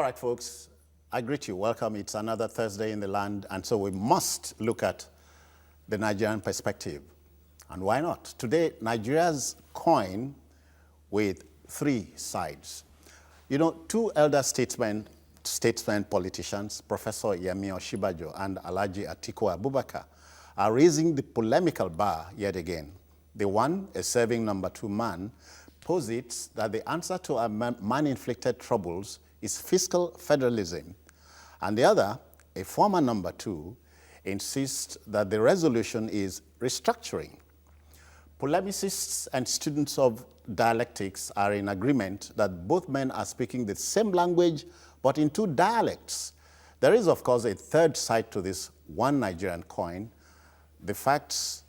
right, folks, I greet you. Welcome. It's another Thursday in the land, and so we must look at the Nigerian perspective. And why not? Today, Nigeria's coin with three sides. You know, two elder statesmen, politicians, Professor Yemi Osinbajo and Alhaji Atiku Abubakar, are raising the polemical bar yet again. The one, a serving number 2 man, posits that the answer to our man-inflicted troubles is fiscal federalism, and the other, a former number 2, insists that the resolution is restructuring. Polemicists and students of dialectics are in agreement that both men are speaking the same language, but in two dialects. There is, of course, a third side to this one Nigerian coin. The facts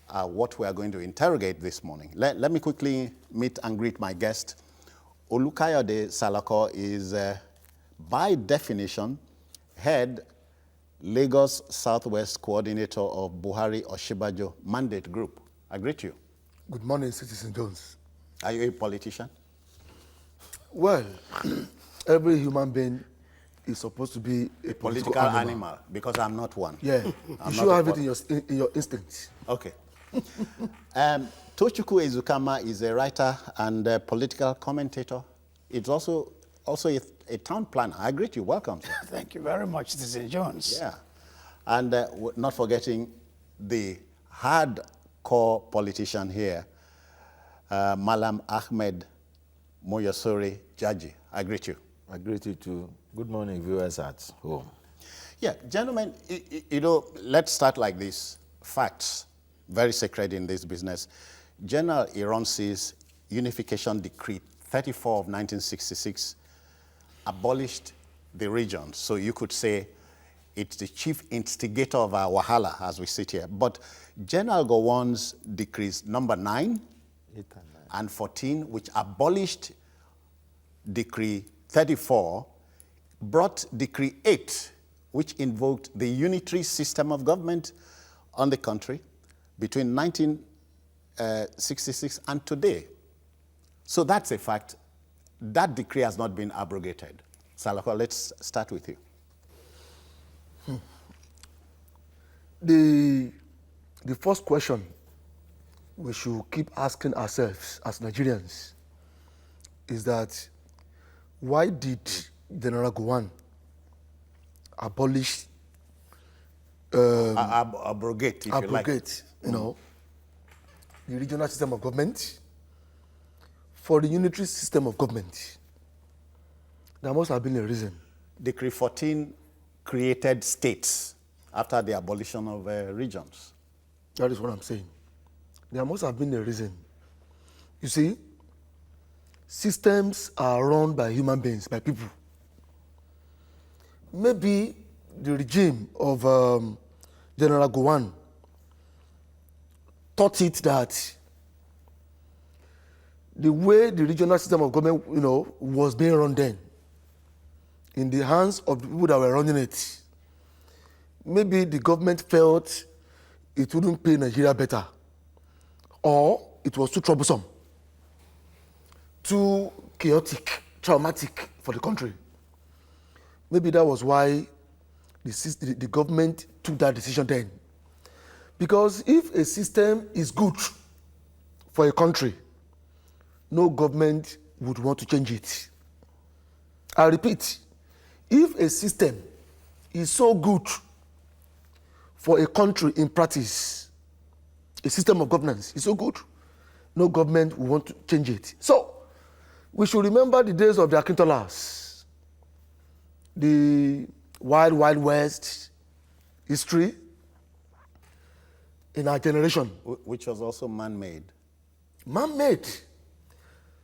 are what we are going to interrogate this morning. Let me quickly meet and greet my guest. Olukayode Salako is, by definition, head Lagos Southwest coordinator of Buhari Osinbajo Mandate Group. I greet you. Good morning, Citizen Jones. Are you a politician? Well, every human being is supposed to be a political animal, because I'm not one. Yeah, you should have it in your instincts. Okay. Tochukwu Ezukama is a writer and a political commentator. It's also a town planner. I greet you. Welcome, sir. Thank you very much, Citizen Jones. Yeah. And not forgetting the hardcore politician here, Malam Ahmed Moyosori Jaji. I greet you. I greet you too. Good morning, viewers at home. Yeah, gentlemen, you know, let's start like this. Facts, very sacred in this business. General Ironsi's Unification Decree 34 of 1966 abolished the regions. So you could say it's the chief instigator of our wahala as we sit here. But General Gowon's decrees number 9 and 14, which abolished Decree 34, brought Decree 8, which invoked the unitary system of government on the country between 1966 and today. So that's a fact. That decree has not been abrogated. Salako, let's start with you. The first question we should keep asking ourselves as Nigerians is that why did General Gowon abolish abrogate, if you like. You know, the regional system of government for the unitary system of government? There must have been a reason. Decree 14 created states after the abolition of regions. That is what I'm saying. There must have been a reason. You see, systems are run by human beings, by people. Maybe the regime of General Gowon taught it that the way the regional system of government, you know, was being run then, in the hands of the people that were running it, maybe the government felt it wouldn't pay Nigeria better, or it was too troublesome, too chaotic, traumatic for the country. Maybe that was why the government took that decision then. Because if a system is good for a country, no government would want to change it. I repeat, if a system is so good for a country in practice, a system of governance is so good, no government will want to change it. So, we should remember the days of the Akintolas, the wild, wild west history in our generation. Which was also man-made. Man-made.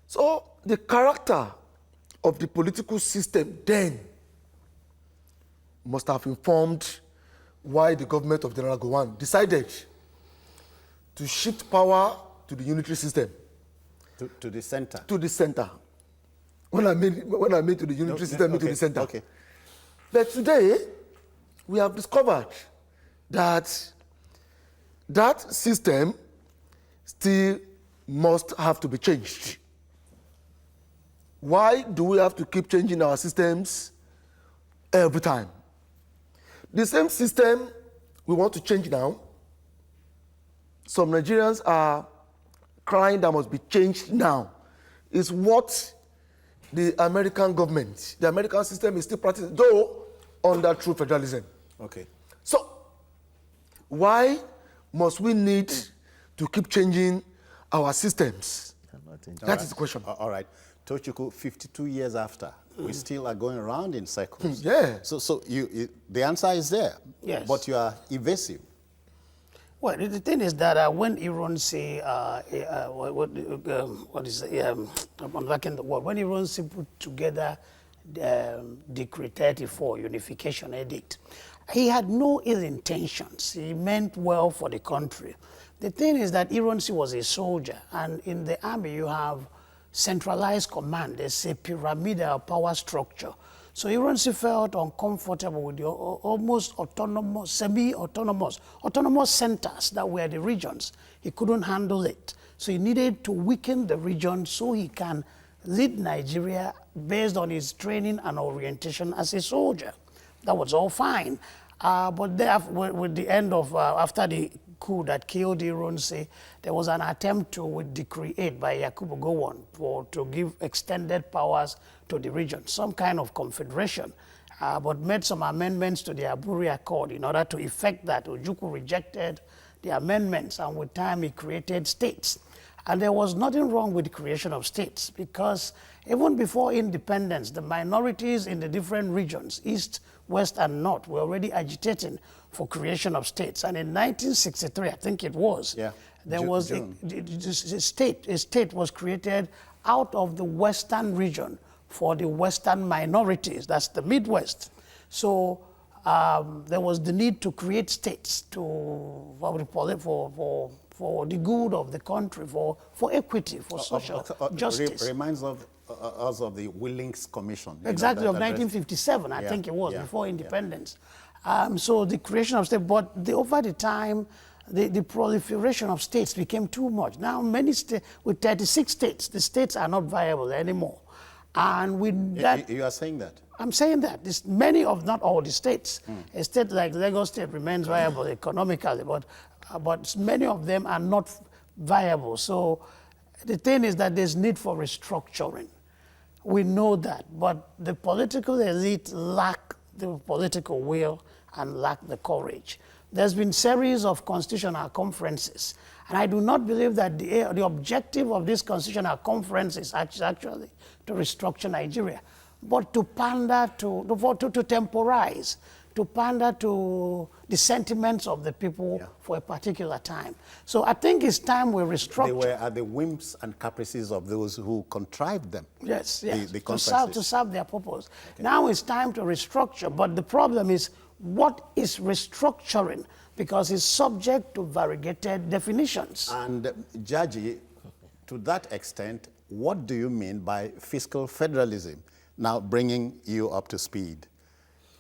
So the character of the political system then must have informed why the government of General Gowon decided to shift power to the unitary system. To the center. To the center. When I mean to the unitary system, I mean to the center. Okay. But today, we have discovered that that system still must have to be changed. Why do we have to keep changing our systems every time? The same system we want to change now, some Nigerians are crying that must be changed now, is what the American government, the American system is still practicing, though under true federalism. Okay. So, why must we need to keep changing our systems? That is the question. All right. Tochukwu, 52 years after, we still are going around in circles. Yeah. So the answer is there. Yes. But you are evasive. Well, the thing is that when Iran say, what is it? I'm lacking the word. When Iran say put together Decree 34, Unification Edict, he had no ill intentions. He meant well for the country. The thing is that Ironsi was a soldier, and in the army you have centralized command. There's a pyramidal power structure. So Ironsi felt uncomfortable with the almost autonomous, autonomous centers that were the regions. He couldn't handle it. So he needed to weaken the region so he can lead Nigeria based on his training and orientation as a soldier. That was all fine. But there, with the end of, after the coup that killed Ironsi, there was an attempt to, with Decree 8 by Yakubu Gowon, to give extended powers to the region, some kind of confederation, but made some amendments to the Aburi Accord in order to effect that. Ojukwu rejected the amendments, and with time he created states. And there was nothing wrong with the creation of states, because even before independence, the minorities in the different regions, East, West, and North, were already agitating for creation of states. And in 1963, I think it was, there was a state was created out of the Western region for the Western minorities, that's the Midwest. So there was the need to create states for the good of the country, for equity, for social justice. Reminds us of the Willings Commission. Exactly, of 1957, I think it was, before independence. So the creation of states, but over the time, the proliferation of states became too much. Now, many states, with 36 states, the states are not viable anymore. And with that... You are saying that? I'm saying that. Many of, not all the states, a state like Lagos State remains viable economically, but many of them are not viable. So the thing is that there's need for restructuring. We know that, but the political elite lack the political will and lack the courage. There's been series of constitutional conferences, and I do not believe that the objective of these constitutional conferences is actually to restructure Nigeria, but to pander to temporize, to pander to the sentiments of the people for a particular time. So I think it's time we restructure. They were at the whims and caprices of those who contrived them. Yes, the to serve their purpose. Okay. Now it's time to restructure, but the problem is, what is restructuring? Because it's subject to variegated definitions. And Jaji, to that extent, what do you mean by fiscal federalism? Now bringing you up to speed.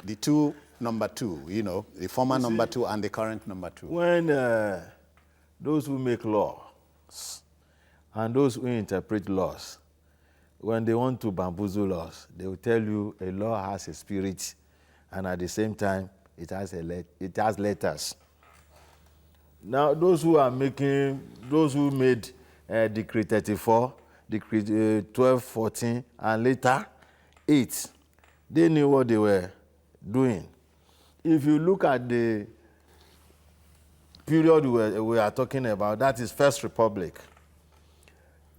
The two number two, the former number two and the current number two. When those who make laws and those who interpret laws, when they want to bamboozle us, they will tell you a law has a spirit, and at the same time, it has letters. Now, those who made Decree 34, Decree 12, 14, and later 8, they knew what they were doing. If you look at the period we are talking about, that is First Republic.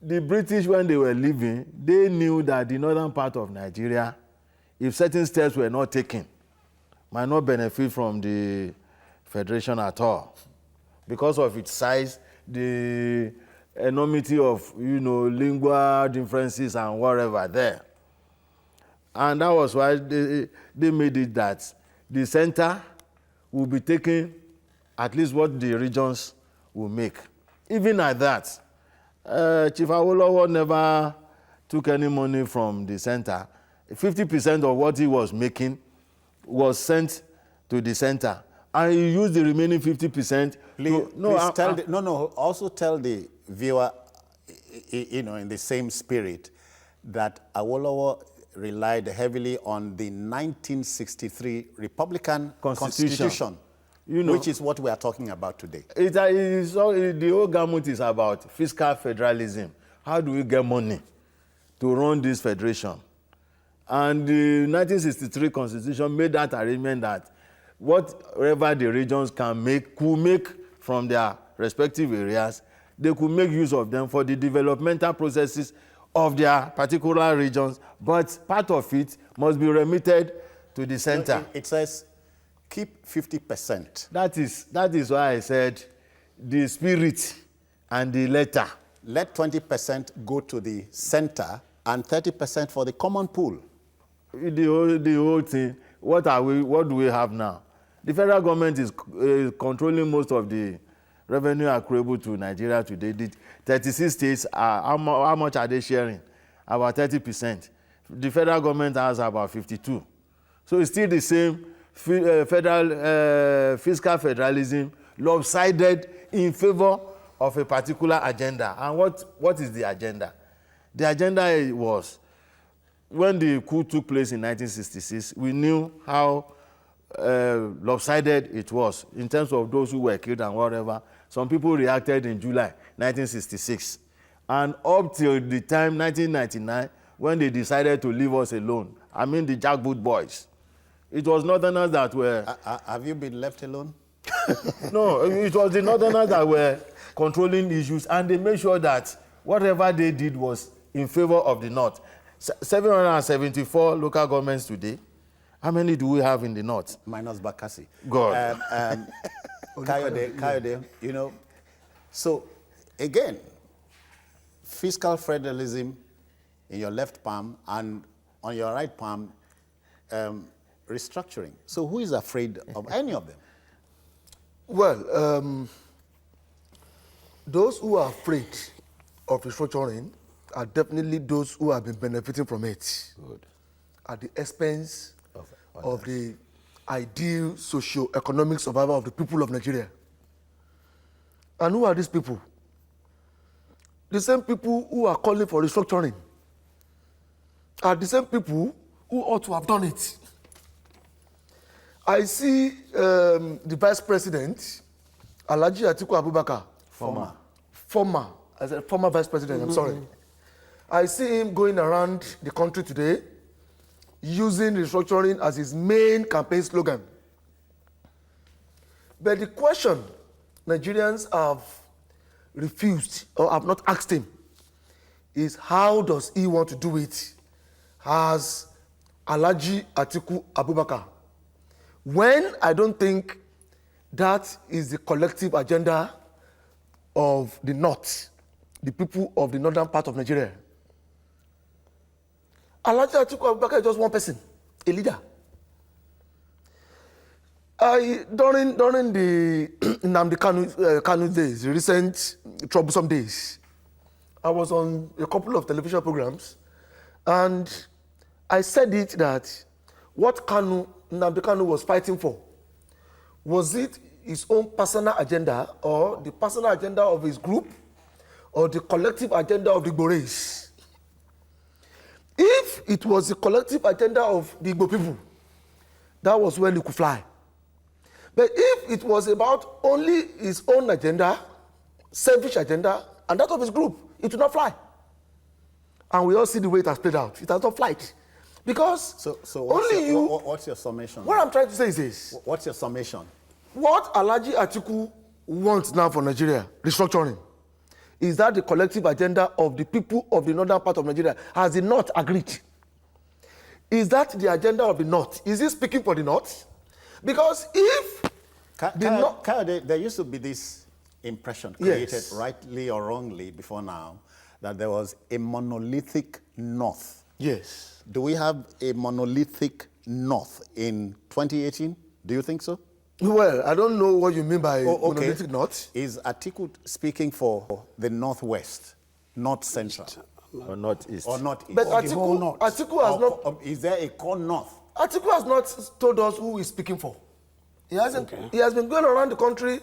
The British, when they were leaving, they knew that the northern part of Nigeria, if certain steps were not taken, might not benefit from the federation at all. Because of its size, the enormity of, lingual differences and whatever there. And that was why they made it that the center will be taking at least what the regions will make. Even at that, Chief Awolowo never took any money from the center. 50% of what he was making was sent to the center. And he used the remaining 50%. Also tell the viewer, in the same spirit, that Awolowo relied heavily on the 1963 Republican Constitution, you know, which is what we are talking about today. The whole gamut is about fiscal federalism. How do we get money to run this federation? And the 1963 Constitution made that arrangement that whatever the regions could make from their respective areas, they could make use of them for the developmental processes of their particular regions, but part of it must be remitted to the center. It says keep 50%. That is why I said the spirit and the letter. Let 20% go to the center and 30% for the common pool. The whole thing, what do we have now? The federal government is controlling most of the revenue accruable to Nigeria today. The 36 states, how much are they sharing? About 30%. The federal government has about 52%. So it's still the same federal fiscal federalism, lopsided in favor of a particular agenda. And what is the agenda? The agenda was, when the coup took place in 1966, we knew how lopsided it was in terms of those who were killed and whatever. Some people reacted in July 1966. And up till the time 1999, when they decided to leave us alone, I mean the jackboot boys, it was northerners that were... Have you been left alone? No, it was the northerners that were controlling issues, and they made sure that whatever they did was in favor of the North. 774 local governments today. How many do we have in the North? Minus Bakassi. God. Kayode, you know, so again, fiscal federalism in your left palm and on your right palm, restructuring. So who is afraid of any of them? Well, those who are afraid of restructuring are definitely those who have been benefiting from it. Good. At the expense of the ideal socio-economic survival of the people of Nigeria. And who are these people? The same people who are calling for restructuring are the same people who ought to have done it. I see the Vice President, Alhaji Atiku Abubakar. I said former Vice President, I'm sorry. I see him going around the country today using restructuring as his main campaign slogan. But the question Nigerians have refused or have not asked him is, how does he want to do it as Alhaji Atiku Abubakar? When I don't think that is the collective agenda of the North, the people of the northern part of Nigeria. Alhaji Atiku Abubakar is just one person, a leader. During the Nnamdi Kanu days, the recent troublesome days, I was on a couple of television programs, and I said it that what Nnamdi Kanu was fighting for, was it his own personal agenda or the personal agenda of his group or the collective agenda of the Igbo race? If it was the collective agenda of the Igbo people, that was when he could fly. But if it was about only his own agenda, selfish agenda, and that of his group, it would not fly. And we all see the way it has played out. It has not flied. Because what's your summation? What I'm trying to say is this. What's your summation? What Alhaji Atiku wants now for Nigeria, restructuring, is that the collective agenda of the people of the northern part of Nigeria has the North agreed? Is that the agenda of the North? Is he speaking for the North? Because if there used to be this impression created, rightly or wrongly before now, that there was a monolithic North. Yes. Do we have a monolithic North in 2018? Do you think so? Well, I don't know what you mean by monolithic North. Is Atiku speaking for the Northwest, North Central? Or Northeast? Or Northeast? But Atiku has not... Is there a core North? Atiku has not told us who he's speaking for. He hasn't. He has been going around the country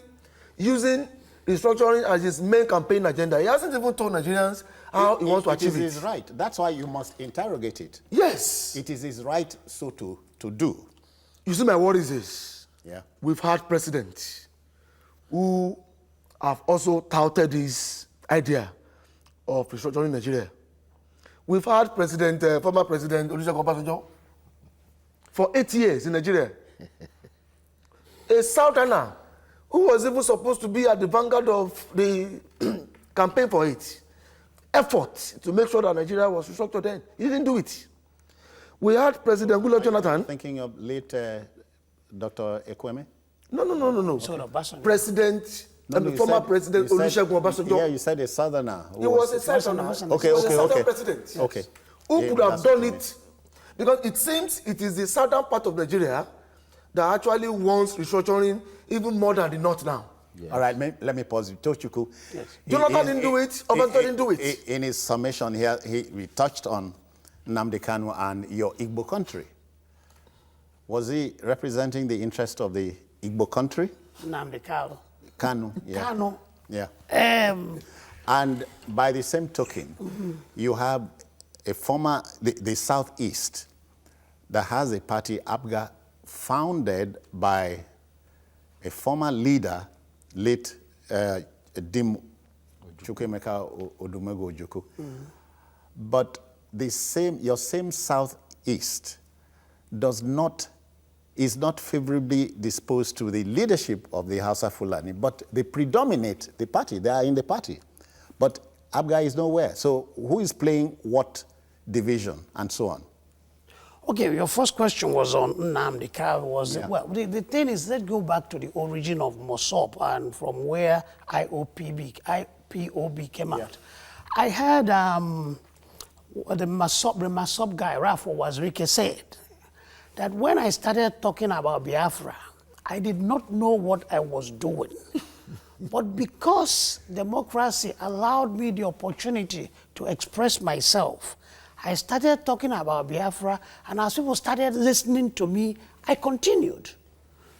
using restructuring as his main campaign agenda. He hasn't even told Nigerians how he wants to achieve it. It is his right. That's why you must interrogate it. Yes. It is his right so to do. You see, my worry is this. Yeah. We've had presidents who have also touted this idea of restructuring Nigeria. We've had former President Olusegun Obasanjo for 8 years in Nigeria. A Southerner who was even supposed to be at the vanguard of the campaign for it. Effort to make sure that Nigeria was restructured then. He didn't do it. We had President Goodluck Jonathan. Thinking of late Dr. Ekweme? No. Sort of Obasanjo. President, No, former President Olusegun Obasanjo. Yeah, you said a Southerner. He was a Southerner. Obasanjo. He was a Southern president. Yes. Okay. Who Yeah, could have that's done what you it? Because it seems it is the southern part of Nigeria that actually wants restructuring even more than the north now. All right, let me pause. Tochukwu. Yes. Jonathan didn't do it, Obasanjo didn't do it. In his summation here, we touched on Nnamdi Kanu and your Igbo country. Was he representing the interest of the Igbo country? Nnamdi Kanu, yeah. Kanu. Yeah. And by the same token, you have a former, the Southeast, that has a party, APGA, founded by a former leader, late Dim Chukwemeka Odumego Ojukwu. But your same Southeast is not favorably disposed to the leadership of the Hausa Fulani, but they predominate the party. They are in the party. But APGA is nowhere. So who is playing what division and so on? Okay, your first question was on Nnamdi Kanu. Well, the thing is, let's go back to the origin of MOSOP and from where IPOB came out. I heard the MOSOP guy, Rafo Wazirike, said that when I started talking about Biafra, I did not know what I was doing. But because democracy allowed me the opportunity to express myself, I started talking about Biafra, and as people started listening to me, I continued.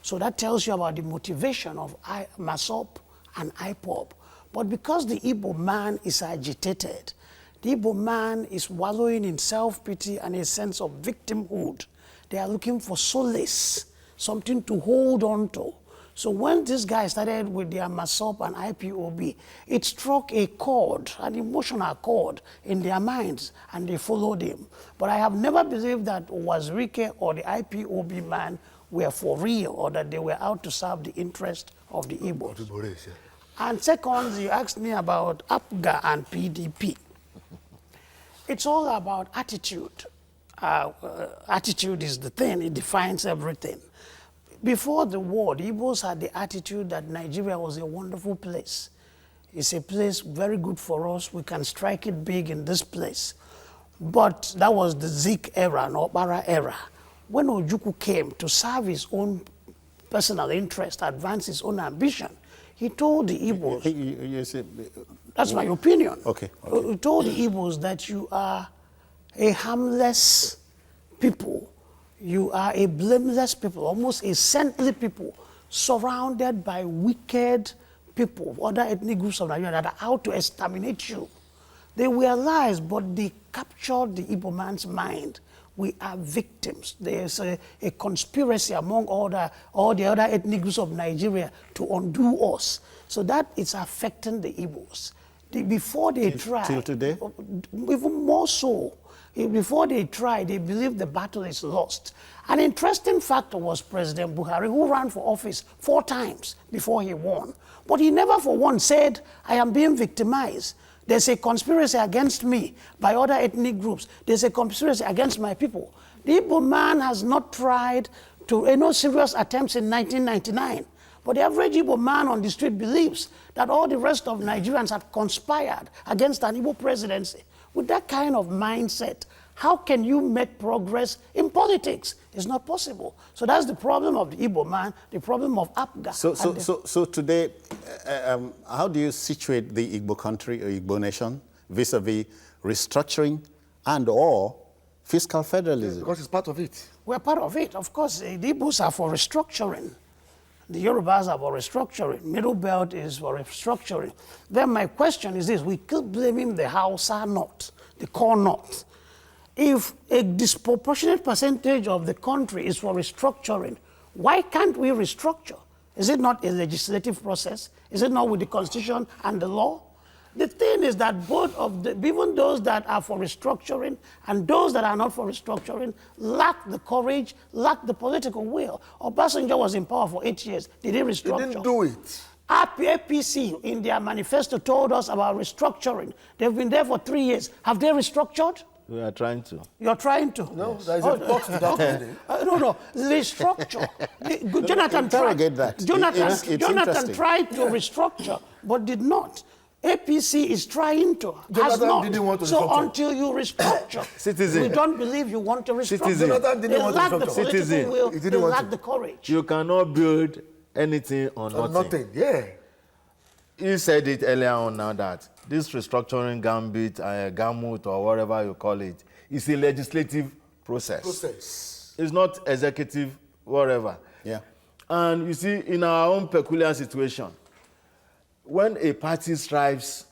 So that tells you about the motivation of MOSOP and IPOB. But because the Igbo man is agitated, the Igbo man is wallowing in self-pity and a sense of victimhood, they are looking for solace, something to hold on to. So when this guy started with their MOSOP and IPOB, it struck a chord, an emotional chord in their minds, and they followed him. But I have never believed that Wazirike or the IPOB man were for real, or that they were out to serve the interest of the Igbos. And second, you asked me about APGA and PDP. It's all about attitude. Attitude is the thing, it defines everything. Before the war, the Igbos had the attitude that Nigeria was a wonderful place. It's a place very good for us. We can strike it big in this place. But that was the Zik era, and Okpara era. When Ojukwu came to serve his own personal interest, advance his own ambition, he told the Igbos, that's my opinion. Okay. He told the Igbos that you are a harmless people. You are a blameless people, almost a saintly people, surrounded by wicked people, other ethnic groups of Nigeria that are out to exterminate you. They were lies, but they captured the Igbo man's mind. We are victims. There's a conspiracy among all the other ethnic groups of Nigeria to undo us. So that is affecting the Igbos. Before they try, till today? Even more so. Before they try, they believe the battle is lost. An interesting factor was President Buhari, who ran for office 4 times before he won. But he never for once said, I am being victimized. There's a conspiracy against me by other ethnic groups. There's a conspiracy against my people. The Igbo man has not tried to, no serious attempts in 1999. But the average Igbo man on the street believes that all the rest of Nigerians have conspired against an Igbo presidency. With that kind of mindset, how can you make progress in politics? It's not possible. So that's the problem of the Igbo man, the problem of APGA. So today, how do you situate the Igbo country or Igbo nation vis-a-vis restructuring and or fiscal federalism? Because it's part of it. We're part of it. Of course, the Igbos are for restructuring. The Yorubas are for restructuring. Middle Belt is for restructuring. Then my question is this: we keep blaming the Hausa North, the core North. If a disproportionate percentage of the country is for restructuring, why can't we restructure? Is it not a legislative process? Is it not with the Constitution and the law? The thing is that both of the, even those that are for restructuring and those that are not for restructuring, lack the courage, lack the political will. Obasanjo was in power for 8 years. Did he restructure? He didn't do it. APC in their manifesto told us about restructuring. They've been there for 3 years. Have they restructured? We are trying to. You're trying to? No, there is a plot to that. No, restructure. Jonathan Interrogate tried. that. Jonathan tried to restructure, but did not. APC is trying to, has Jonathan not. didn't want to so restructure. Until you restructure, Citizen. we don't believe you want to restructure. Citizen. Jonathan They didn't want to lack the restructure. political Citizen. will, He they didn't want lack to. the courage. You cannot build anything on nothing. Nothing, yeah. You said it earlier on now that this restructuring gambit, gamut, or whatever you call it, is a legislative process. It's not executive, whatever. Yeah. And you see, in our own peculiar situation, when a party strives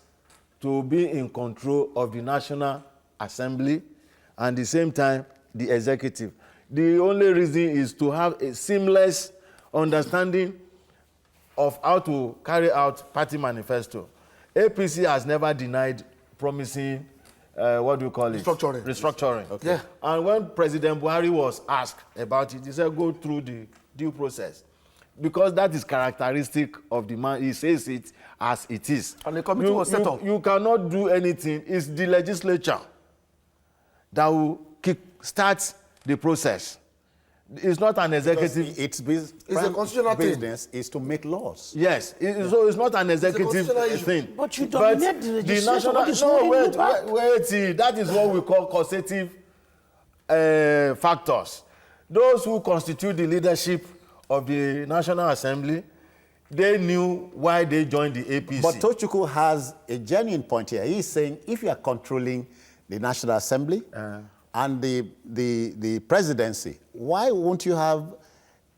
to be in control of the National Assembly and at the same time the executive, the only reason is to have a seamless understanding of how to carry out party manifesto. APC has never denied promising, what do you call it? Restructuring. Restructuring. Okay. Yeah. And when President Buhari was asked about it, he said, go through the due process. Because that is characteristic of the man. He says it as it is. And the committee was set up. You cannot do anything. It's the legislature that will start the process. It's not an executive. It's a constitutional thing. business is to make laws. Yes, so it's not an executive constitutional issue. thing. But you dominate the legislation. What is holding you back? Wait, that is what we call causative factors. Those who constitute the leadership of the National Assembly, they knew why they joined the APC. But Tochukwu has a genuine point here. He's saying if you are controlling the National Assembly and the presidency, why won't you have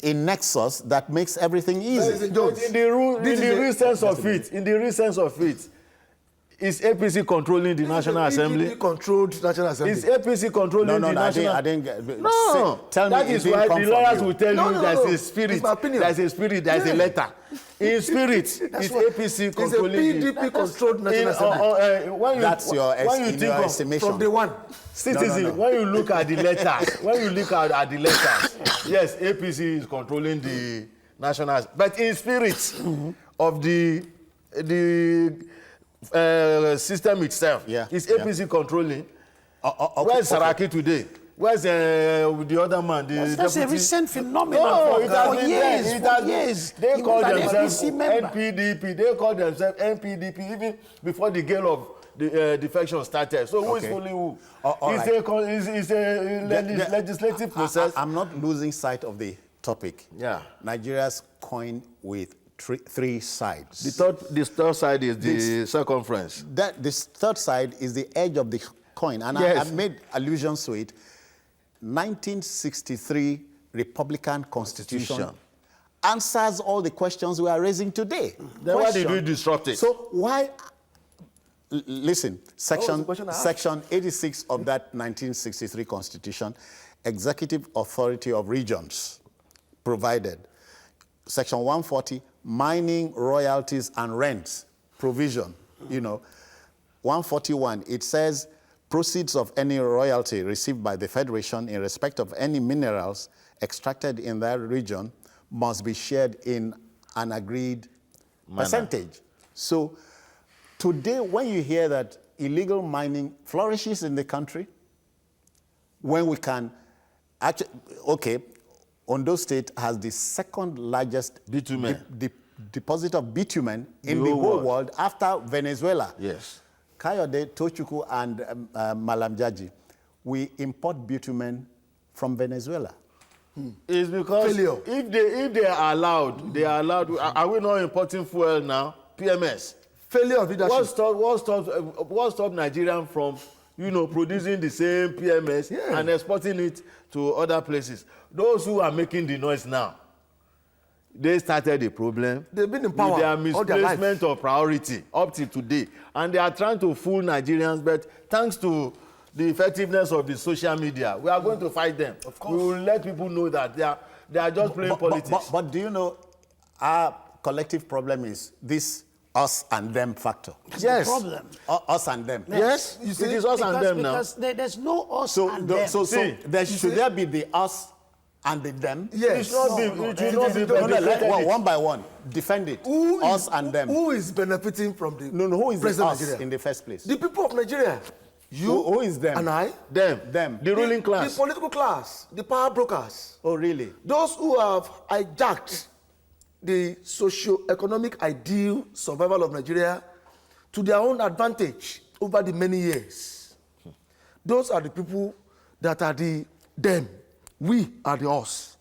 a nexus that makes everything easy? in the real sense of it, is APC controlling the National Assembly? PDP controlled National Assembly. Is APC controlling the National? I didn't get. No, tell me that is why the lawyers will tell you there's a spirit. It's my opinion. There's a spirit. There's a letter. In spirit, is APC controlling It's a PDP controlled National Assembly. That's your estimation. From day one. Citizen, No. when you look at the letters, yes, APC is controlling the national, but in spirit of the system itself, is APC controlling? Where's Saraki today? Where's the other man? That's a recent phenomenon for years. They call themselves NPDP. NPDP. They call themselves NPDP even before the gale of the defection started. So who is fooling who? It's a legislative process. I'm not losing sight of the topic. Yeah. Nigeria's coin with three sides. The third side is the circumference. This third side is the edge of the coin, and Yes. I've made allusions to it. 1963 Republican Constitution answers all the questions we are raising today. Then why did we disrupt it? So why? Listen, section 86 of that 1963 Constitution, executive authority of regions provided. Section 140, mining royalties and rents provision. 141, it says proceeds of any royalty received by the Federation in respect of any minerals extracted in that region must be shared in an agreed percentage. So today, when you hear that illegal mining flourishes in the country, when we can actually, Ondo State has the second largest deposit of bitumen in the whole world after Venezuela. Yes. Kayode, Tochukwu, and Malam Jaji, we import bitumen from Venezuela. It's because if they are allowed, are we not importing fuel now? PMS. Failure of leadership. What stops Nigerian from, producing the same PMS and exporting it to other places? Those who are making the noise now, they started the problem. They've been in power with their all their life. misplacement of priority up till today. And they are trying to fool Nigerians, but thanks to the effectiveness of the social media, we are going to fight them. Of course. We will let people know that they are just playing politics. But do you know, our collective problem is this us and them factor. Yes. The problem. Us and them. Yes, You see, it is us and them now. Because there's no us and them. So See, should there be the us and the them? Yes. It should not be One by one. Defend it. Us and them. Who is benefiting from the Who is the President of us Nigeria? in the first place? The people of Nigeria. You Who is them? and I. Them. The ruling class. The political class. The power brokers. Oh, really? Those who have hijacked the socio-economic ideal survival of Nigeria to their own advantage over the many years. Those are the people that are the them. We are the us.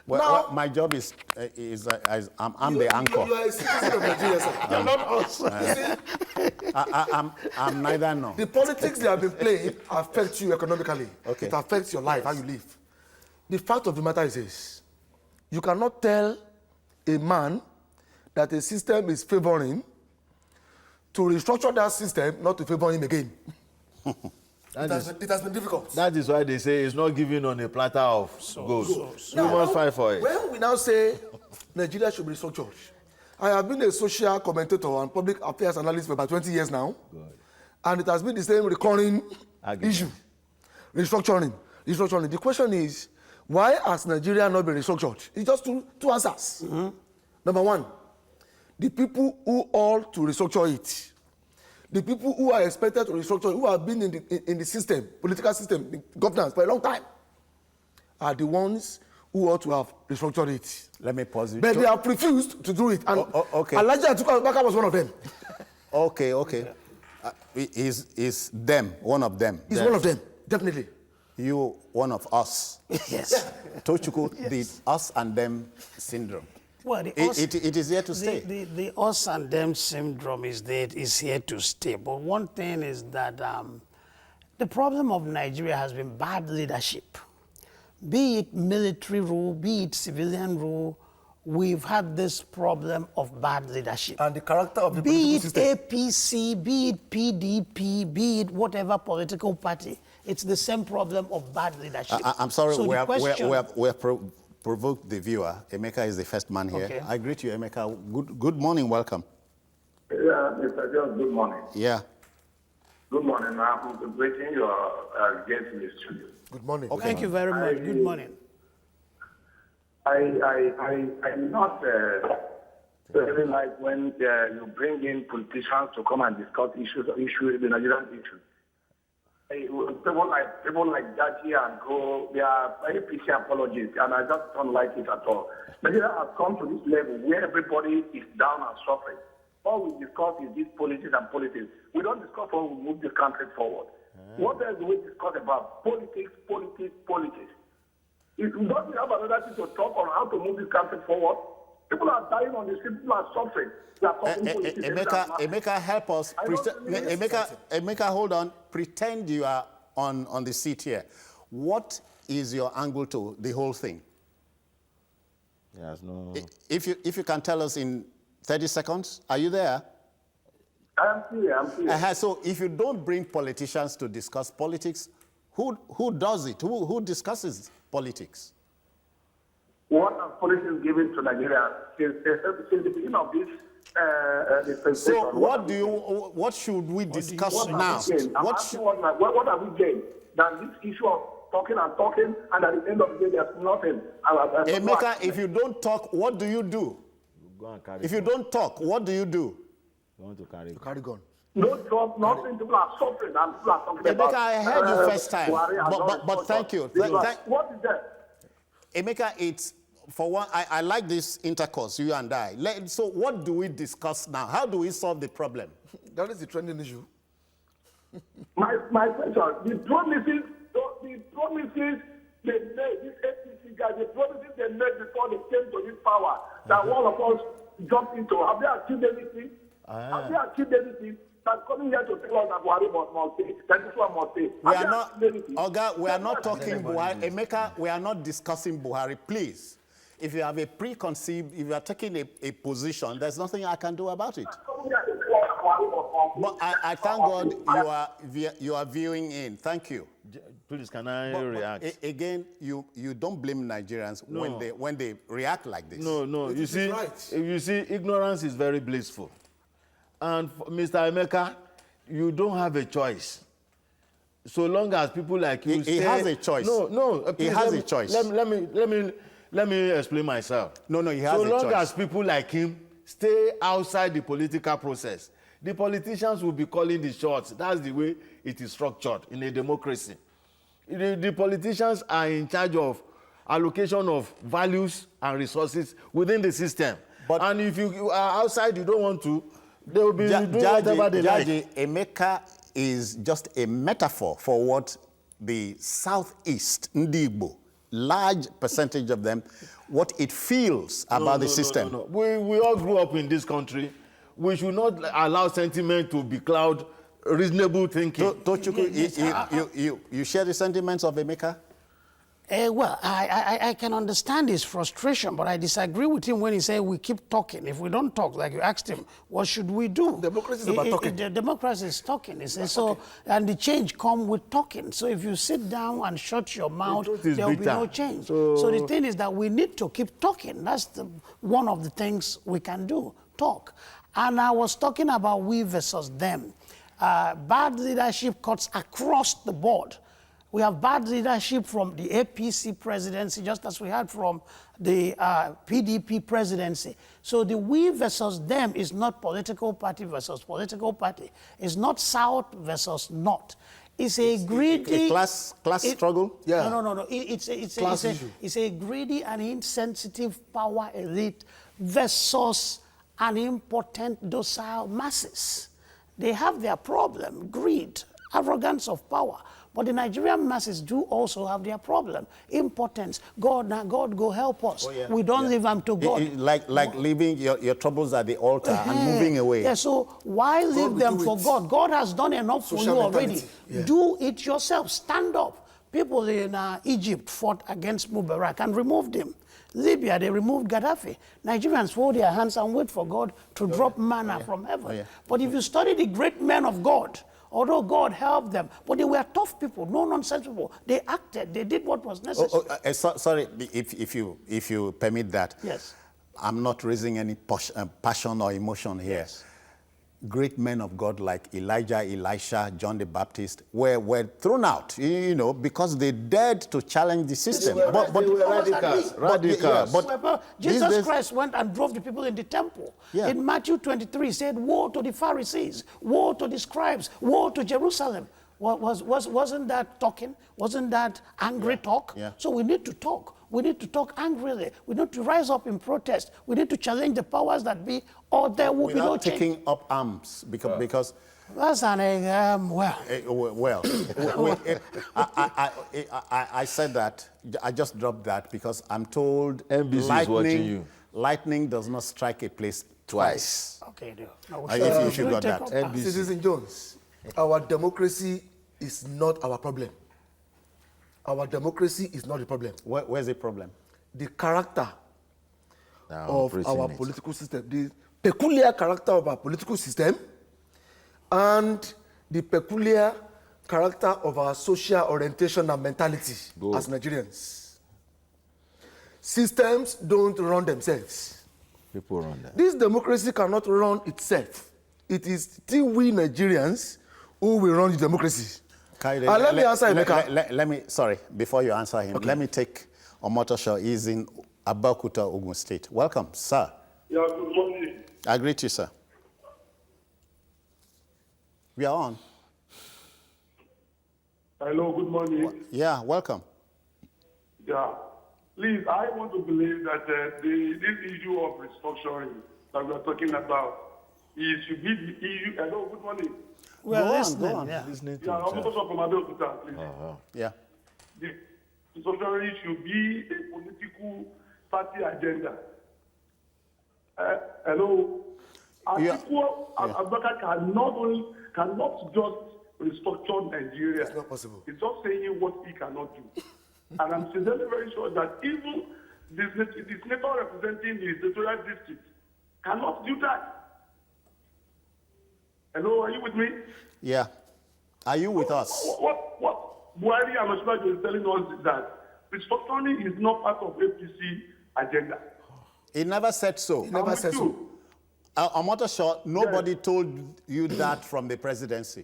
Well, my job is I'm the anchor. You are a citizen of Nigeria, sir. You are not us. I'm neither nor. The politics they have been playing affects you economically. Okay. It affects your life, how you live. The fact of the matter is this. You cannot tell a man that a system is favoring to restructure that system, not to favor him again. It has been difficult. That is why they say it's not given on a platter of gold. You must fight for it. When we now say Nigeria should be restructured, I have been a social commentator and public affairs analyst for about 20 years now. Good. And it has been the same recurring Argument. issue. Restructuring. The question is, why has Nigeria not been restructured? It's just two answers. Mm-hmm. Number one, the people who ought to restructure it, the people who are expected to restructure, who have been in the system, political system, the governance for a long time, are the ones who ought to have restructured it. Let me pause you. But they have refused to do it. And okay. Elijah Atukabaka was one of them. Okay. Is them, one of them. He's one of them, definitely. You, one of us. Yes. Tochukwu, the us and them syndrome. Well, It is here to stay. The us and them syndrome is here to stay. But one thing is that the problem of Nigeria has been bad leadership. Be it military rule, be it civilian rule, we've had this problem of bad leadership. And the character of the be political it system. APC, be it PDP, be it whatever political party, it's the same problem of bad leadership. I'm sorry, So we the have provoked the viewer. Emeka is the first man here. Okay. I greet you, Emeka. Good morning, welcome. Yeah, Mr. Jones, good morning. Yeah. Good morning. I'm greeting your guest in the studio. Good morning. Okay. Thank you very much. Good morning. I'm not very like when you bring in politicians to come and discuss the Nigerian issue. People like that here and go, they are very PC apologists, and I just don't like it at all. Nigeria has come to this level where everybody is down and suffering. All we discuss is this politics and politics. We don't discuss how we move this country forward. What else do we discuss about? Politics. If we don't have another thing to talk on how to move this country forward, people are dying on the street, people are suffering. They are talking politics. Emeka, help us. Emeka, hold on. Pretend you are on the seat here. What is your angle to the whole thing? Yes, no. If you can tell us in 30 seconds, are you there? I'm here. So if you don't bring politicians to discuss politics, who does it? Who discusses politics? What are politics given to Nigeria since the beginning of this So what should we discuss now? What have we gained than this issue of talking, and at the end of the day, there's nothing. Emeka, if you don't talk, what do you do? Go and carry If you don't talk, what do you do? You want to carry gun. No talk, nothing. People are suffering, and people are talking about. Emeka, I heard you first time, but thank you. What is that? Emeka, it's, for one, I like this intercourse, you and I. So what do we discuss now? How do we solve the problem? That is the trending issue. My question, the promises they made, this APC guys, the promises they made before they came to this power, that all of us jumped into, have they achieved anything? Have they achieved anything? That coming here to tell us that Buhari must say, that this one must say. We are not talking Buhari. Emeka, we are not discussing Buhari, please. if you have a preconceived, if you are taking a position, there's nothing I can do about it. But I thank God you are viewing in. Thank you. Please, can I react? Again, you don't blame Nigerians when they react like this. No. You see, ignorance is very blissful. And Mr. Emeka, you don't have a choice. So long as people like you he has a choice. No. He has a choice. Let me explain myself. No, he has a choice. So long as people like him stay outside the political process, the politicians will be calling the shots. That's the way it is structured in a democracy. The politicians are in charge of allocation of values and resources within the system. And if you are outside, you don't want to, they will be doing whatever they like. Emeka is just a metaphor for what the Southeast, Ndi Igbo, large percentage of them, what it feels about the system. No. We all grew up in this country. We should not allow sentiment to becloud reasonable thinking. Tochukwu, you share the sentiments of Emeka? Well, I can understand his frustration, but I disagree with him when he says we keep talking. If we don't talk, like you asked him, what should we do? Democracy is about talking. The democracy is talking. He says, and the change comes with talking. So if you sit down and shut your mouth, there will be no change. So the thing is that we need to keep talking. That's one of the things we can do, talk. And I was talking about we versus them. Bad leadership cuts across the board. We have bad leadership from the APC presidency, just as we had from the PDP presidency. So the we versus them is not political party versus political party. It's not South versus North. It's a greedy... A class struggle? Yeah. No. It's a greedy and insensitive power elite versus an impotent, docile masses. They have their problem, greed, arrogance of power. But the Nigerian masses do also have their problem, impotence. God go help us. We don't leave them to God. Like leaving your troubles at the altar and moving away. Yeah, so why leave them for God? God has done enough for you already. Do it yourself. Stand up. People in Egypt fought against Mubarak and removed him. Libya, they removed Gaddafi. Nigerians fold their hands and wait for God to drop manna from heaven. But if you study the great men of God, although God helped them, but they were tough people, no nonsense people. They acted, they did what was necessary. Sorry, if you permit that. Yes. I'm not raising any passion or emotion here. Yes. Great men of God like Elijah, Elisha, John the Baptist were thrown out, because they dared to challenge the system. They were radicals. Jesus Christ went and drove the people in the temple. Yeah. In Matthew 23, he said, woe to the Pharisees, woe to the scribes, woe to Jerusalem. Wasn't that talking? Wasn't that angry talk? Yeah. So we need to talk. We need to talk angrily. We need to rise up in protest. We need to challenge the powers that be, or there will be no change. Taking up arms because that's an I said that. I just dropped that because I'm told NBC is watching you. Lightning does not strike a place twice. Okay, If you should got that. Citizen Jones, our democracy is not our problem. Our democracy is not the problem. Where's the problem? The character of our political system, the peculiar character of our political system, and the peculiar character of our social orientation and mentality as Nigerians. Systems don't run themselves. People run them. This democracy cannot run itself. It is still we Nigerians who will run the democracy. Let me answer Emeka. Sorry, before you answer him, let me take Omotosho. He's in Abeokuta, Ogun State. Welcome, sir. Yeah, good morning. I greet you, sir. We are on. Hello, good morning. Yeah, welcome. Yeah. Please, I want to believe that this issue of restructuring that we are talking about should be the issue. Hello, good morning. Well, listening. I'm also from Abeokuta, please. Yeah. The restructuring should be a political party agenda. Hello. Abubakar cannot just restructure Nigeria. It's not possible. He's just saying what he cannot do. And I'm sincerely very sure that even the senator representing the senatorial district cannot do that. Hello, are you with me? Yeah. Are you with us? What Buhari and Osinbajo is telling us is that restructuring is not part of APC agenda. He never said so. He never said so. Omotosho, nobody told you that from the presidency.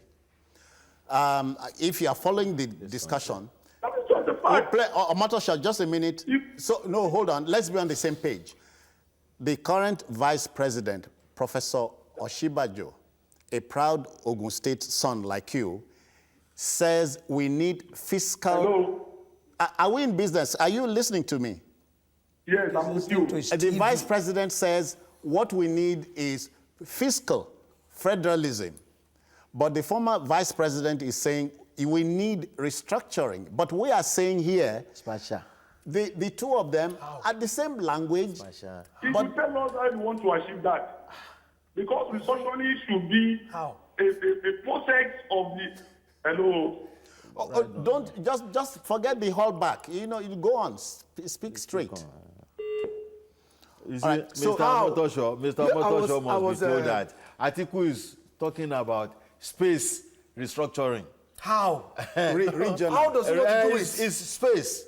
If you are following the discussion, That is just the fact. Omotosho, just a minute. No, hold on. Let's be on the same page. The current vice president, Professor Osinbajo, a proud Ogun State son like you, says we need fiscal. Hello? Are we in business? Are you listening to me? Yes, I'm with you. The vice president says what we need is fiscal federalism. But the former vice president is saying we need restructuring. But we are saying here, the two of them are the same language. If you tell us how you want to achieve that, because restructuring should be a process of the. Hello. Don't just forget the holdback. You go on, speak straight. You see, Right, Mr. Motosho must be told that Atiku is talking about space restructuring. How? Regional. How does he want to do it? It's space.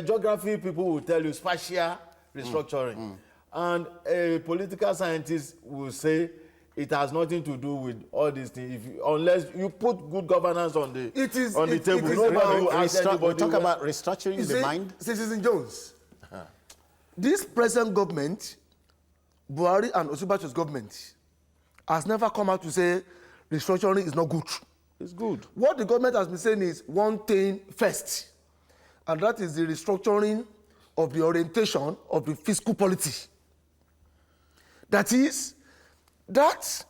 Geography people will tell you spatial restructuring. And a political scientist will say it has nothing to do with all these things unless you put good governance on the table. Nobody will ask anybody. We talk about restructuring the mind. Citizen Jones, this present government, Buhari and Osinbajo's government, has never come out to say restructuring is not good. It's good. What the government has been saying is one thing first, and that is the restructuring of the orientation of the fiscal policy. That is, that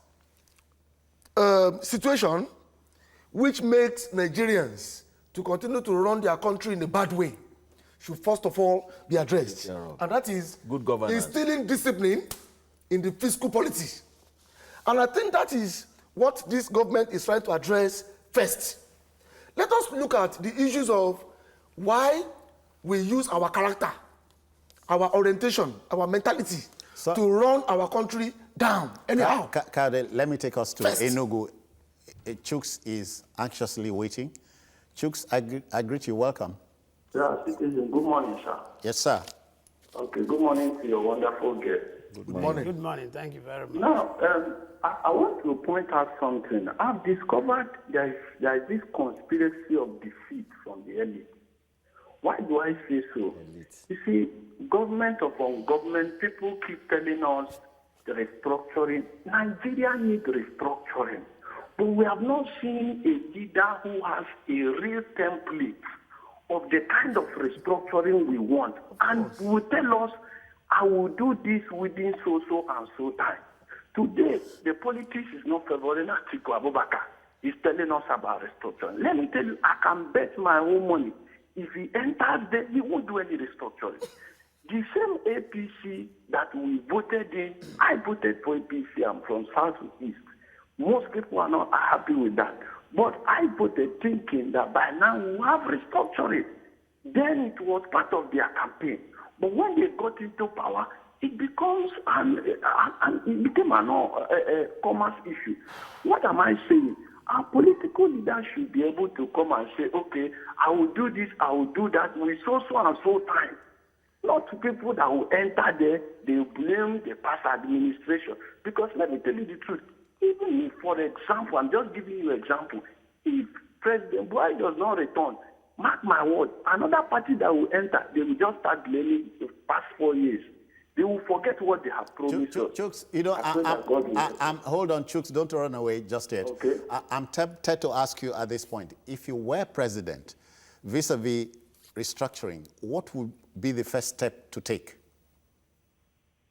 situation which makes Nigerians to continue to run their country in a bad way should first of all be addressed. And that is good governance, instilling discipline in the fiscal policy. And I think that is what this government is trying to address first. Let us look at the issues of why we use our character, our orientation, our mentality to run our country down anyhow. Kade, let me take us to Enugu. Chuks is anxiously waiting. Chuks, I greet you. Welcome. Yeah, citizen. Good morning, sir. Yes, sir. Okay, good morning to your wonderful guest. Good morning. Good morning. Thank you very much. Now, I want to point out something. I've discovered there is this conspiracy of defeat from the elite. Why do I say so? You see, government upon government, people keep telling us the restructuring. Nigeria needs restructuring. But we have not seen a leader who has a real template of the kind of restructuring we want. And will tell us, I will do this within so and so time. Today, the politics is not favoring Atiku Abubakar. He's telling us about restructuring. Let me tell you, I can bet my own money. If he enters there, he won't do any restructuring. The same APC that we voted in, I voted for APC, I'm from South to East. Most people are not happy with that. But I voted thinking that by now we have restructuring. Then it was part of their campaign. But when they got into power, it becomes it became a commerce issue. What am I saying? Our political leaders should be able to come and say, okay, I will do this, I will do that with so and so time. Not to people that will enter there, they blame the past administration. Because let me tell you the truth, even if, for example, I'm just giving you an example, if President Buhari does not return, mark my word, another party that will enter, they will just start blaming the past 4 years. They will forget what they have promised us. Chuks, hold on, Chuks, don't run away just yet. Okay. I'm tempted to ask you at this point, if you were president, vis-a-vis restructuring, what would be the first step to take?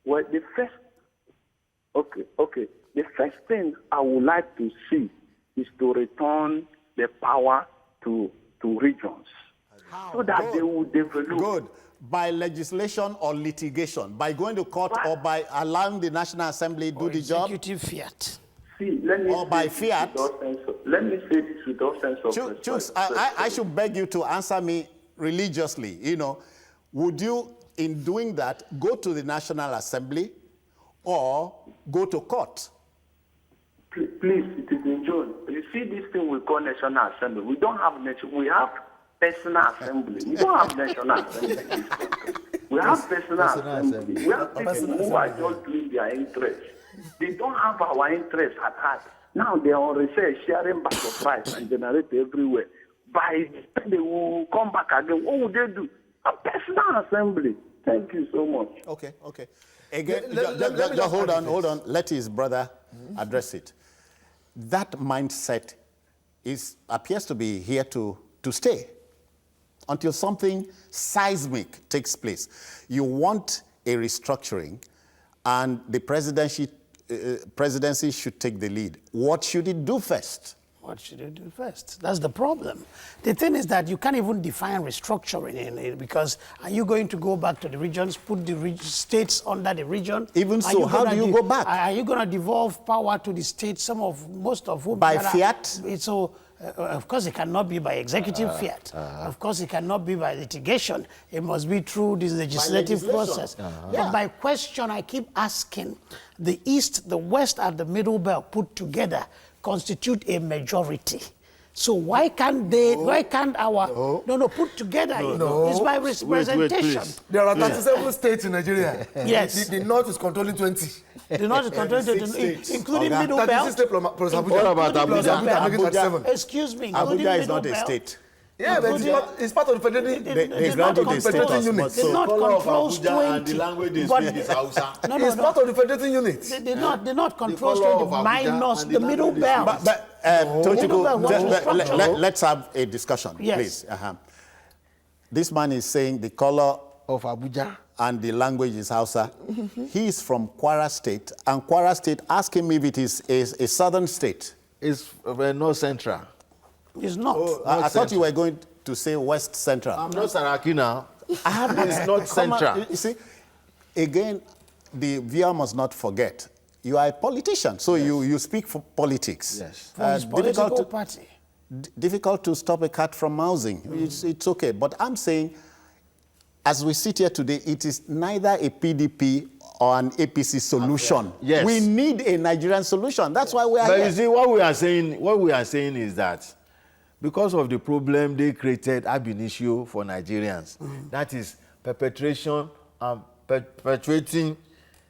Well, the first thing I would like to see is to return the power to regions. So that they will develop. Good. By legislation or litigation? By going to court or by allowing the National Assembly do the job? Executive fiat. See, let me or by fiat? Let me say this without sense of Chuks, I should beg you to answer me religiously. Would you, in doing that, go to the National Assembly or go to court. Please, Citizen John, you see this thing we call National Assembly. We don't have we have personal assembly. We don't have National Assembly. We have personal assembly. We have people who are just doing their interest. They don't have our interest at heart. Now they are on research, sharing back of price and generate everywhere. By the time they will come back again, what would they do? A personal assembly. Thank you so much. Okay. Again, just hold on. Let his brother address it. That mindset appears to be here to stay until something seismic takes place. You want a restructuring, and the presidency should take the lead. What should it do first? What should it do first? That's the problem. The thing is that you can't even define restructuring in it, because are you going to go back to the regions, put the states under the region? Even so, how do you go back? Are you going to devolve power to the states, most of whom... By fiat? So, of course, it cannot be by executive fiat. Of course, it cannot be by litigation. It must be through this legislative process. But my question I keep asking, the East, the West, and the Middle Belt put together constitute a majority. So why can't they, why can't our, put together, it's by representation. There are 37 states in Nigeria. Yes. The North is controlling 20. The North is controlling 20, including Middle Belt. Plus Abuja. What about Abuja? Making 37. Excuse me, including Abuja is not Middle a Belt. state. Yeah, but it's part of the federal. They granted the status. They not controls 20. And the language they speak is Hausa. It's part of the federating unit. They not controls color 20 of Abuja minus and the the Middle language Belt. But let's have a discussion, please. This man is saying the color Of Abuja. and the language is Hausa. He is from Kwara State, and Kwara State, ask him if it is a southern state. It's North Central. It's not. I thought you were going to say West Central. I'm not Saraki now. It's North Central. You see, again, the viewer must not forget, you are a politician, so you speak for politics. Yes. From his political party. Difficult to stop a cat from mousing. It's okay. But I'm saying, as we sit here today, it is neither a PDP or an APC solution. Yes. We need a Nigerian solution. That's why we are But here. you see, what we are saying is that because of the problem they created ab initio for Nigerians, that is perpetration and perpetuating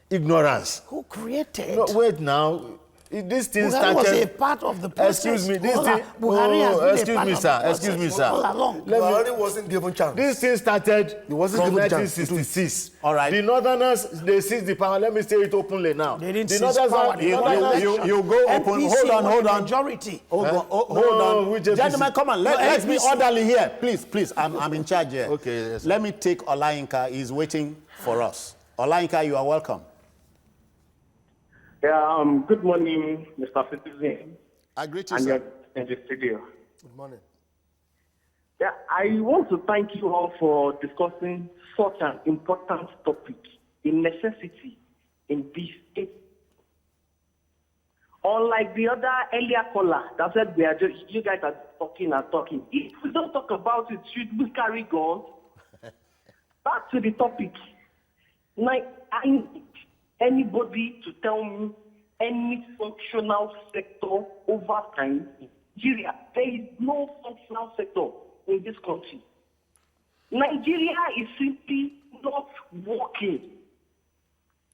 ignorance. Who created? No, wait now. This thing Buhari started. was a part of the process. Excuse me. This All thing. Buhari has been a Excuse part me, of the sir. process Excuse me, sir. all along. Buhari wasn't given chance. This thing started wasn't from given chance. 1966. All right. The Northerners, they seized the power. Let me say it openly now. They didn't the seize power. you go open. NPC Hold on, was hold the on. majority. Hold No, on. which APC? Gentlemen, come on. Let's be NPC. orderly here. Please. I'm in charge here. Okay, yes, sir. Let me take Olayinka. He's waiting for us. Olayinka, you are welcome. Yeah, good morning, Mr. Citizen. I greet you, And sir. you're in the studio. Good morning. Yeah, I want to thank you all for discussing such an important topic, a necessity in this state. Unlike the other earlier caller that said you guys are talking and talking. If we don't talk about it, should we carry guns? Back to the topic. Now, I need anybody to tell me any functional sector over time in Nigeria. There is no functional sector in this country. Nigeria is simply not working.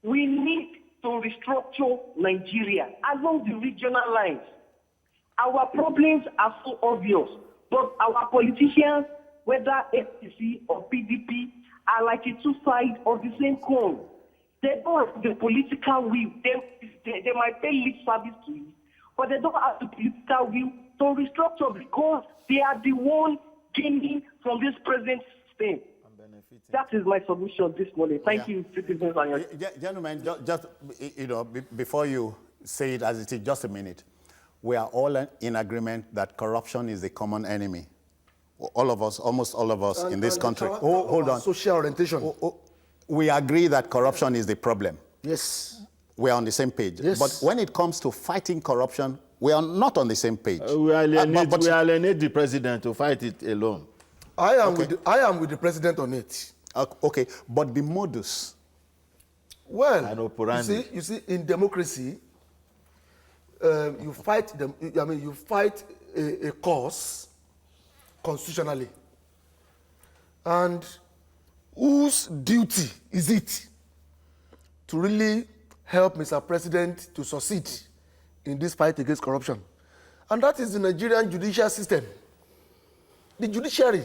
We need to restructure Nigeria along the regional lines. Our problems are so obvious, but our politicians, whether APC or PDP, are like a two sides of the same coin. They don't have the political will. They might pay lip service to it, but they don't have the political will to restructure because they are the one gaining from this present system. That is my solution this morning. Thank you, citizens. Gentlemen, just before you say it as it is, just a minute. We are all in agreement that corruption is a common enemy. All of us, almost all of us in this country. Hold on. Social orientation. We agree that corruption is the problem. Yes. We are on the same page. Yes. But when it comes to fighting corruption, we are not on the same page. We alienate the president to fight it alone. I am with the president on it. Okay, but the modus. Well, And operandi. you see, in democracy, you fight them. I mean, you fight a cause constitutionally, and whose duty is it to really help Mr. President to succeed in this fight against corruption? And that is the Nigerian judicial system. The judiciary.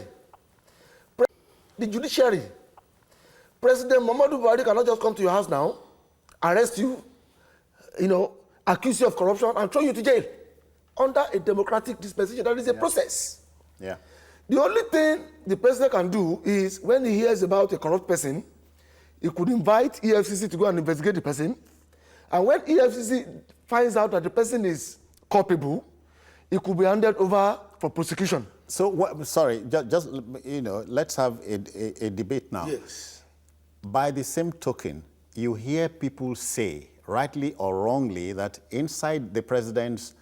The judiciary. President Muhammadu Buhari cannot just come to your house now, arrest you, accuse you of corruption and throw you to jail. Under a democratic dispensation, that is a process. Yeah. The only thing the president can do is when he hears about a corrupt person, he could invite EFCC to go and investigate the person. And when EFCC finds out that the person is culpable, it could be handed over for prosecution. So, sorry, just let's have a debate now. Yes. By the same token, you hear people say, rightly or wrongly, that inside the president's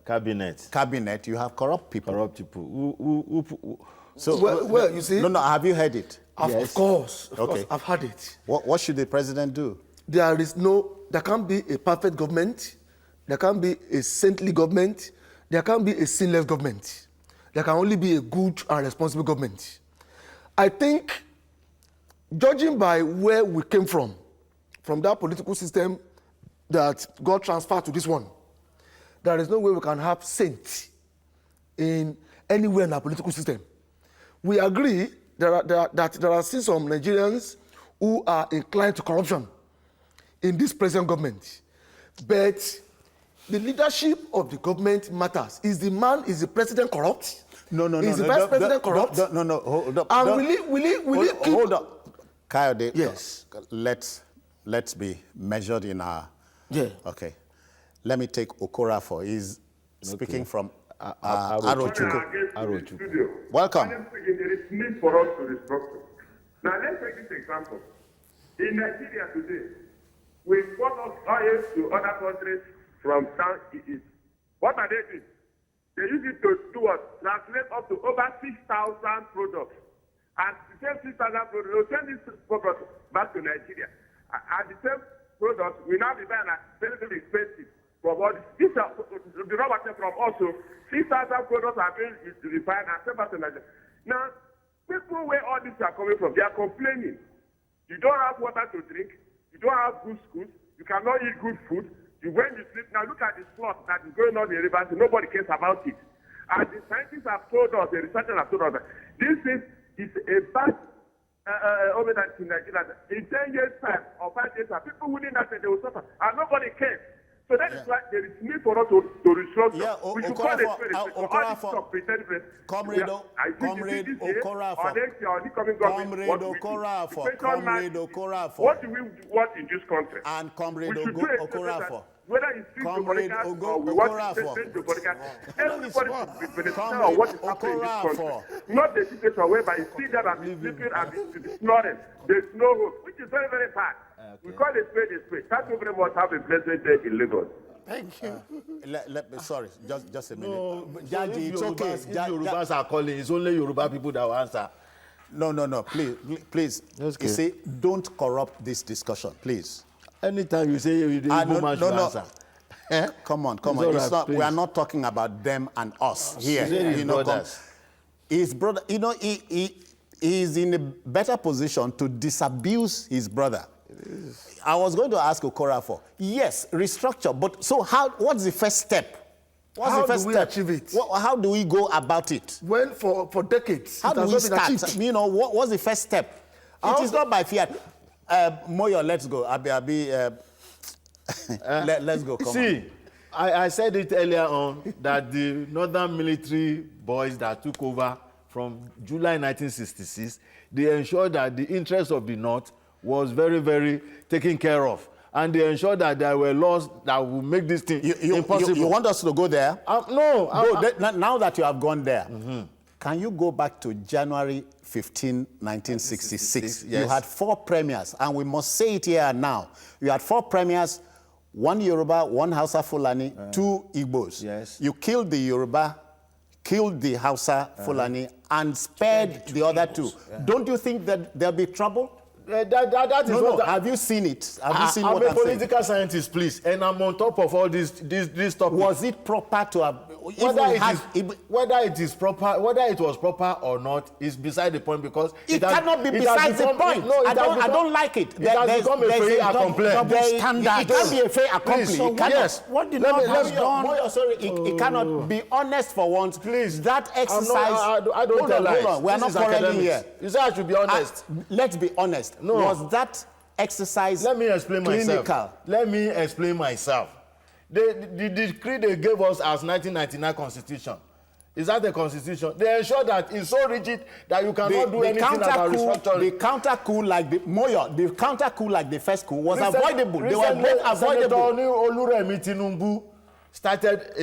cabinet, you have corrupt people. Corrupt people. So, well, you see. No, have you heard it? Of course, Okay. I've heard it. What should the president do? There can't be a perfect government. There can't be a saintly government. There can't be a sinless government. There can only be a good and responsible government. I think, judging by where we came from that political system that got transferred to this one, there is no way we can have saints in anywhere in our political system. We agree that there are still some Nigerians who are inclined to corruption in this present government. But the leadership of the government matters. Is the president corrupt? No. Is the vice president corrupt? No, hold up. And will he keep... Hold up. Kayode, Yes. Let's be measured in our... Yeah. Okay. Let me take Okorafor. He's speaking from Arochukwu. Welcome. There is need for us to restructure. Now let's take this example. In Nigeria today, we export oil to other countries from South East. What are they doing? They use it to do what? Translate up to over 6,000 products. And the same 6,000 products, they'll send these products back to Nigeria. And the same products will now be buying at very, very expensive. From all this, the raw material from also 6,000 products are being refined and sent back to Nigeria. Now, people where all this are coming from, they are complaining. You don't have water to drink. You don't have good schools. You cannot eat good food. When you sleep, now look at the slaughter that is going on in the rivers. Nobody cares about it. And the scientists have told us, the researchers have told us that this is a bad overnight in Nigeria. In 10 years' time or 5 years' time, people within that they will suffer, and nobody cares. So that is why there is need for us to restructure. Yeah, we should call it Comrade Okorafor. What do we want in this country? And Comrade Okorafor. Whether it's Comrade Okorafor, everybody should be beneficial of what is happening in this country. Not the situation whereby you see that and be sleeping and be snoring. There's no hope, which is very, very bad. We call it spade a spade. Thank you very much. Have a blessed day in Lagos. Thank you. Let me, sorry, just a minute. No, Jaji, it's okay. If Yorubas are calling, it's only Yoruba people that will answer. No, please. Okay. You see, don't corrupt this discussion, please. Anytime you say the Igbo man should answer. Come on. It's all right, We are not talking about them and us here. His brother, he is in a better position to disabuse his brother. I was going to ask Okorafor. Yes, restructure, but so what's the first step? How do we achieve it? How do we go about it? When for decades, How do we start? What's the first step? It is not by fiat. Moyo, let's go. Let's go. Come See, on. I said it earlier on that the northern military boys that took over from July 1966, they ensured that the interests of the North was very, very taken care of. And they ensured that there were laws that would make this thing impossible. You want us to go there? No. Now that you have gone there, can you go back to January 15, 1966? Yes. You had 4 premiers, and we must say it here and now. You had 4 premiers, 1 Yoruba, 1 Hausa Fulani, 2 Igbos. Yes. You killed the Yoruba killed the Hausa Fulani, and spared the other two. Don't you think that there'll be trouble? That is No. Have you seen it? Have you seen what I'm I'm a political scientist, please, and I'm on top of all these topics. Was it proper to have? Whether it was proper or not is beside the point, because it cannot be beside the point. No, I don't like it. It has become a fait accompli. It can't be a fait accompli. So yes. What the North has done? It cannot be honest for once. Please. That exercise. I don't tell lies. Hold on. We are not quarreling here. You say I should be honest. Let's be honest. No. Was that exercise Let me explain clinical? myself. Let me explain myself. The decree they gave us as 1999 constitution, is that the constitution? They ensure that it's so rigid that you cannot do anything about restructuring. The counter coup like the first coup was avoidable. They were both avoidable. Senator Oluremi Tinubu started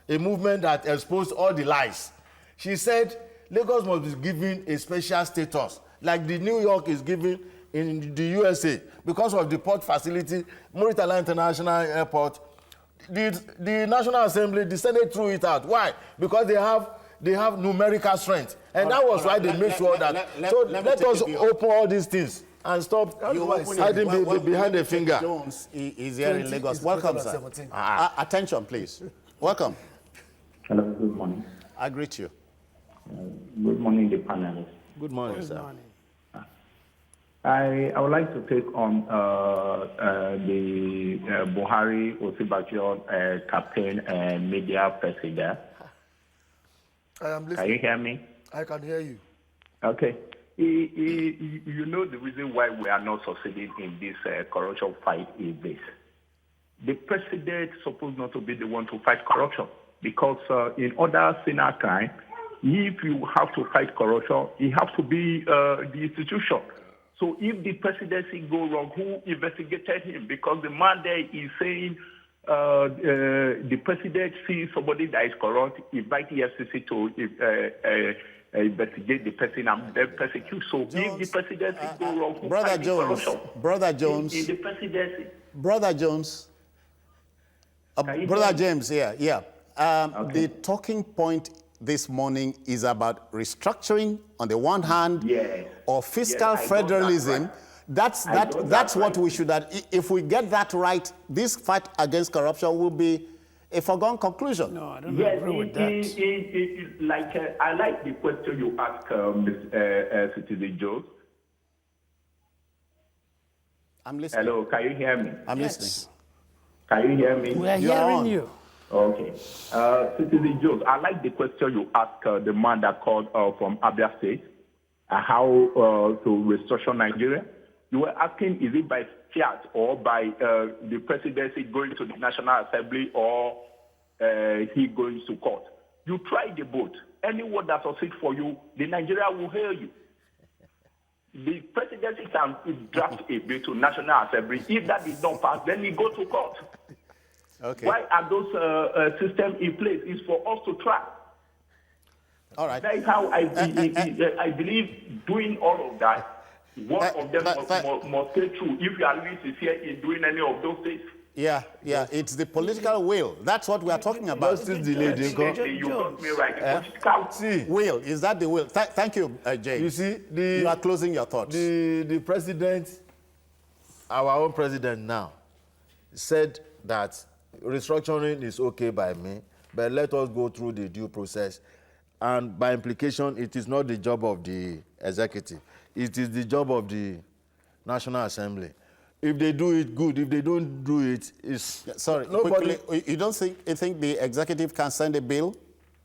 a movement that exposed all the lies. She said Lagos must be given a special status, like the New York is given in the USA, because of the port facility, Muritala International Airport. The National Assembly, the Senate threw it out. Why? Because they have numerical strength, and that was why they made sure that. So let us open all these things and stop hiding behind the finger. Jones is here in Lagos. Welcome, sir. Attention, please. Welcome. Hello, good morning. I greet you. Good morning, the panelists. Good morning, sir. I would like to take on the Buhari Osibajo campaign and media president. I am listening. Can you hear me? I can hear you. Okay. You know the reason why we are not succeeding in this corruption fight is this. The president is supposed not to be the one to fight corruption, because in other sinner crime, if you have to fight corruption, it has to be the institution. So if the presidency go wrong, who investigated him? Because the man there is saying the president sees somebody that is corrupt, invite the FCC to investigate the person and then persecute. So Jones, if the presidency go wrong, who Brother fight Jones, corruption? Brother Jones, in the presidency. Brother Jones, Brother James, yeah. Okay. The talking point this morning is about restructuring on the one hand, Yes. or fiscal Yes, I got that federalism. right. That's what right. we should have. If we get that right, this fight against corruption will be a foregone conclusion. No, I don't Yes, agree with that. I like the question you asked, Citizen Joe. I'm listening. Hello, can you hear me? I'm Yes. listening. Can you hear me? We are You are hearing on. you. Okay. Citizen Joe, I like the question you asked the man that called from Abia State, how to restructure Nigeria. You were asking, is it by fiat or by the presidency going to the National Assembly, or he going to court? You try the both. Anyone that succeeds for you, the Nigeria will hear you. The presidency can draft a bill to National Assembly. If that is not passed, then we go to court. Okay. Why are those systems in place? It's for us to try. All right. That is how I believe doing all of that. One of them must stay true if you are really sincere in doing any of those things. Yeah. It's the political will. That's what we are talking about. Justice delayed. You got me right. Political See, Will, is that the will? Thank you, James. you see, You are closing your thoughts. the president, our own president now, said that restructuring is okay by me, but let us go through the due process. And by implication, it is not the job of the executive. It is the job of the National Assembly. If they do it, good. If they don't do it, it's... Sorry, Nobody... quickly, you don't think the executive can send a bill?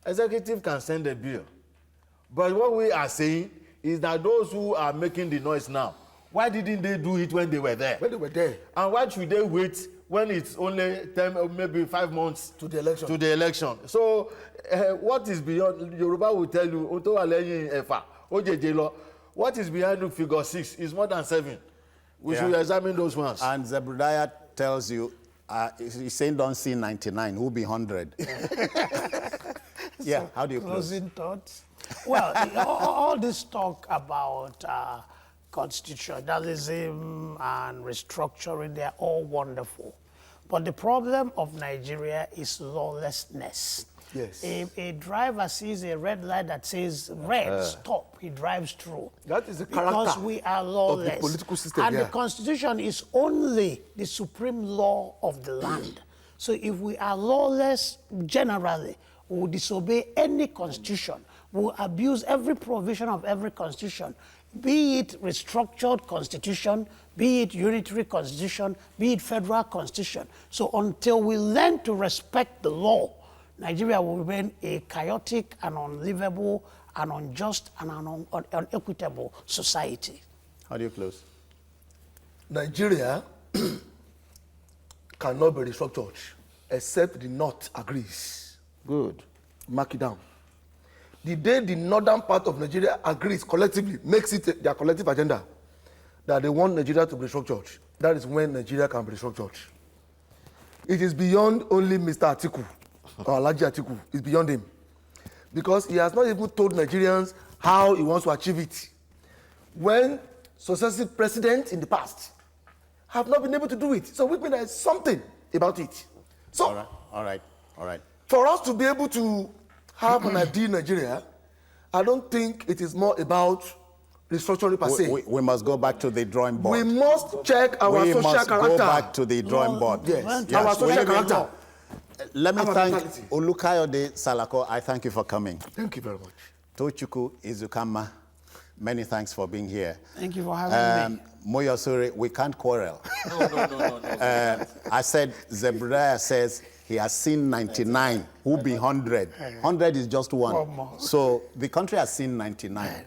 Executive can send a bill. But what we are saying is that those who are making the noise now, why didn't they do it when they were there? When they were there. And why should they wait when it's only 10 or maybe 5 months To the election. to the election? So what is beyond, Yoruba will tell you, Oto wa leyin efa, ojeje lo. What is behind figure 6 is more than 7. We should examine those ones. And Zebediah tells you, he's saying don't see 99, who'll be 100. Yeah, how do you close? Closing thoughts? Well, all this talk about constitutionalism and restructuring, they're all wonderful. But the problem of Nigeria is lawlessness. Yes. A driver sees a red light that says red, stop. He drives through. That is the because character we are lawless. of the political system. And yeah. the Constitution is only the supreme law of the land. So if we are lawless generally, we will disobey any constitution. We will abuse every provision of every constitution, be it restructured constitution, be it unitary constitution, be it federal constitution. So until we learn to respect the law, Nigeria will remain a chaotic and unlivable and unjust and unequitable society. How do you close? Nigeria cannot be restructured except the North agrees. Good. Mark it down. The day the northern part of Nigeria agrees collectively, makes it their collective agenda that they want Nigeria to be restructured, that is when Nigeria can be restructured. It is beyond only Mr. Atiku or Alhaji Atiku. It's beyond him. Because he has not even told Nigerians how he wants to achieve it. When successive presidents in the past have not been able to do it. So we think there is something about it. So, All right. for us to be able to have an ideal Nigeria, I don't think it is more about restructuring per se. We must go back to the drawing board. We must check our we social must character. go back to the drawing board. Yes, Yes. our social character. Let me Our thank mentality. Olukayode Salako. I thank you for coming. Thank you very much. Tochukwu Izukama, many thanks for being here. Thank you for having me. Moyosuri, we can't quarrel. No. I said, Zebediah says he has seen 99. Who be 100? 100 is just one. One more. So the country has seen 99.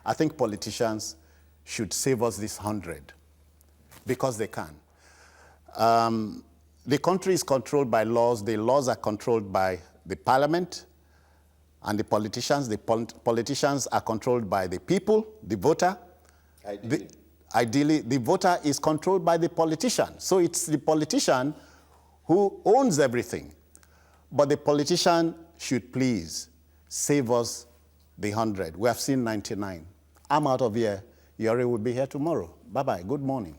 I think politicians should save us this 100 because they can. The country is controlled by laws. The laws are controlled by the parliament and the politicians. The politicians are controlled by the people, the voter. Ideally, the voter is controlled by the politician. So it's the politician who owns everything. But the politician should please save us the 100. We have seen 99. I'm out of here. Yori will be here tomorrow. Bye-bye. Good morning.